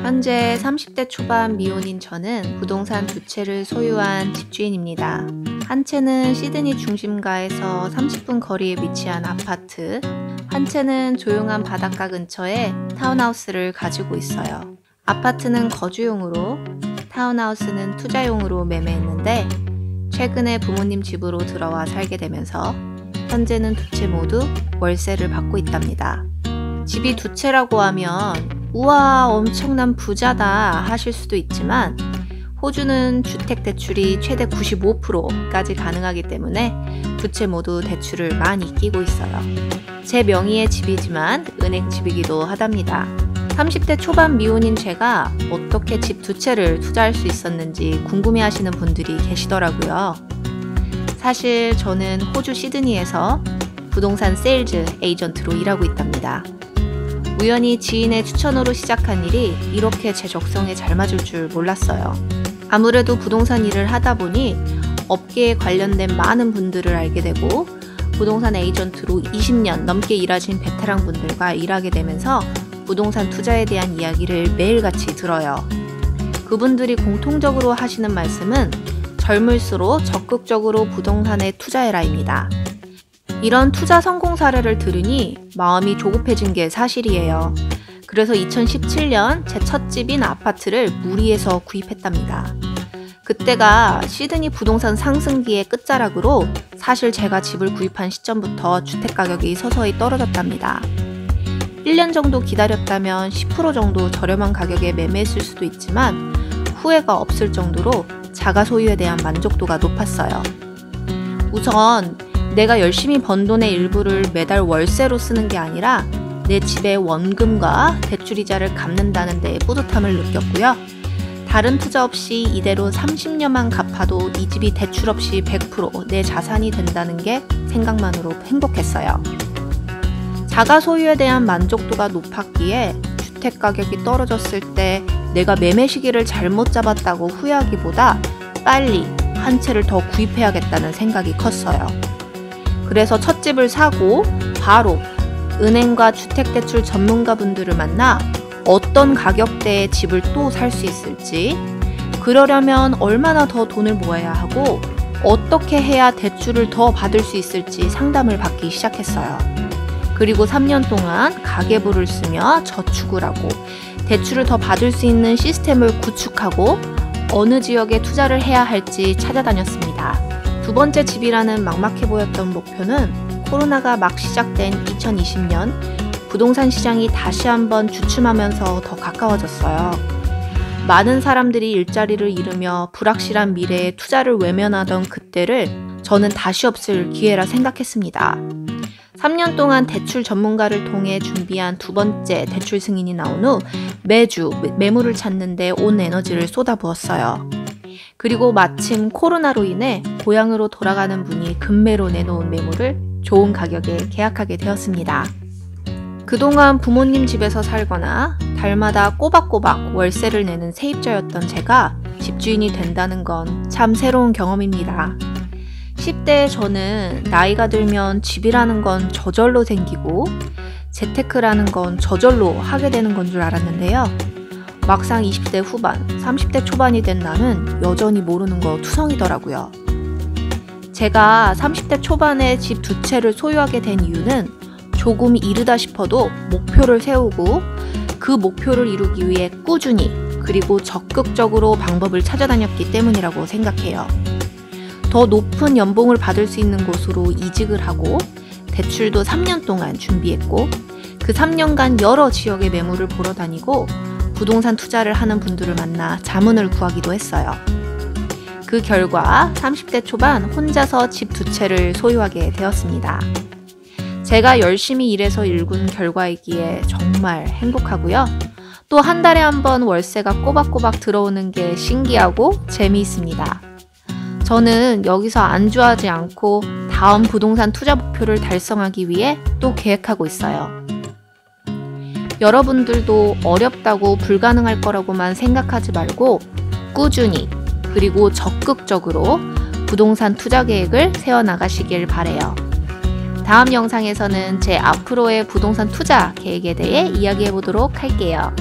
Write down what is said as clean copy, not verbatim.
현재 30대 초반 미혼인 저는 부동산 두 채를 소유한 집주인입니다. 한 채는 시드니 중심가에서 30분 거리에 위치한 아파트, 한 채는 조용한 바닷가 근처에 타운하우스를 가지고 있어요. 아파트는 거주용으로, 타운하우스는 투자용으로 매매했는데 최근에 부모님 집으로 들어와 살게 되면서 현재는 두 채 모두 월세를 받고 있답니다. 집이 두 채라고 하면 우와 엄청난 부자다 하실 수도 있지만 호주는 주택 대출이 최대 95%까지 가능하기 때문에 두 채 모두 대출을 많이 끼고 있어요. 제 명의의 집이지만 은행 집이기도 하답니다. 30대 초반 미혼인 제가 어떻게 집 두 채를 투자할 수 있었는지 궁금해하시는 분들이 계시더라고요. 사실 저는 호주 시드니에서 부동산 세일즈 에이전트로 일하고 있답니다. 우연히 지인의 추천으로 시작한 일이 이렇게 제 적성에 잘 맞을 줄 몰랐어요. 아무래도 부동산 일을 하다 보니 업계에 관련된 많은 분들을 알게 되고 부동산 에이전트로 20년 넘게 일하신 베테랑 분들과 일하게 되면서 부동산 투자에 대한 이야기를 매일같이 들어요. 그분들이 공통적으로 하시는 말씀은 젊을수록 적극적으로 부동산에 투자해라입니다. 이런 투자 성공 사례를 들으니 마음이 조급해진 게 사실이에요. 그래서 2017년 제 첫 집인 아파트를 무리해서 구입했답니다. 그때가 시드니 부동산 상승기의 끝자락으로 사실 제가 집을 구입한 시점부터 주택가격이 서서히 떨어졌답니다. 1년 정도 기다렸다면 10% 정도 저렴한 가격에 매매했을 수도 있지만 후회가 없을 정도로 자가 소유에 대한 만족도가 높았어요. 우선 내가 열심히 번 돈의 일부를 매달 월세로 쓰는 게 아니라 내 집의 원금과 대출이자를 갚는다는 데에 뿌듯함을 느꼈고요. 다른 투자 없이 이대로 30년만 갚아도 이 집이 대출 없이 100% 내 자산이 된다는 게 생각만으로 행복했어요. 자가 소유에 대한 만족도가 높았기에 주택 가격이 떨어졌을 때 내가 매매 시기를 잘못 잡았다고 후회하기보다 빨리 한 채를 더 구입해야겠다는 생각이 컸어요. 그래서 첫 집을 사고 바로 은행과 주택대출 전문가분들을 만나 어떤 가격대의 집을 또 살 수 있을지, 그러려면 얼마나 더 돈을 모아야 하고 어떻게 해야 대출을 더 받을 수 있을지 상담을 받기 시작했어요. 그리고 3년 동안 가계부를 쓰며 저축을 하고 대출을 더 받을 수 있는 시스템을 구축하고 어느 지역에 투자를 해야 할지 찾아다녔습니다. 두 번째 집이라는 막막해 보였던 목표는 코로나가 막 시작된 2020년 부동산 시장이 다시 한번 주춤하면서 더 가까워졌어요. 많은 사람들이 일자리를 잃으며 불확실한 미래에 투자를 외면하던 그때를 저는 다시 없을 기회라 생각했습니다. 3년 동안 대출 전문가를 통해 준비한 두 번째 대출 승인이 나온 후 매주 매물을 찾는 데 온 에너지를 쏟아부었어요. 그리고 마침 코로나로 인해 고향으로 돌아가는 분이 급매로 내놓은 매물을 좋은 가격에 계약하게 되었습니다. 그동안 부모님 집에서 살거나 달마다 꼬박꼬박 월세를 내는 세입자였던 제가 집주인이 된다는 건 참 새로운 경험입니다. 10대의 저는 나이가 들면 집이라는 건 저절로 생기고 재테크라는 건 저절로 하게 되는 건 줄 알았는데요. 막상 20대 후반, 30대 초반이 된 나는 여전히 모르는 거 투성이더라고요. 제가 30대 초반에 집 두 채를 소유하게 된 이유는 조금 이르다 싶어도 목표를 세우고 그 목표를 이루기 위해 꾸준히 그리고 적극적으로 방법을 찾아다녔기 때문이라고 생각해요. 더 높은 연봉을 받을 수 있는 곳으로 이직을 하고 대출도 3년 동안 준비했고 그 3년간 여러 지역의 매물을 보러 다니고 부동산 투자를 하는 분들을 만나 자문을 구하기도 했어요. 그 결과 30대 초반 혼자서 집 두 채를 소유하게 되었습니다. 제가 열심히 일해서 일군 결과이기에 정말 행복하고요. 또 한 달에 한 번 월세가 꼬박꼬박 들어오는 게 신기하고 재미있습니다. 저는 여기서 안주하지 않고 다음 부동산 투자 목표를 달성하기 위해 또 계획하고 있어요. 여러분들도 어렵다고 불가능할 거라고만 생각하지 말고 꾸준히 그리고 적극적으로 부동산 투자 계획을 세워나가시길 바래요. 다음 영상에서는 제 앞으로의 부동산 투자 계획에 대해 이야기해 보도록 할게요.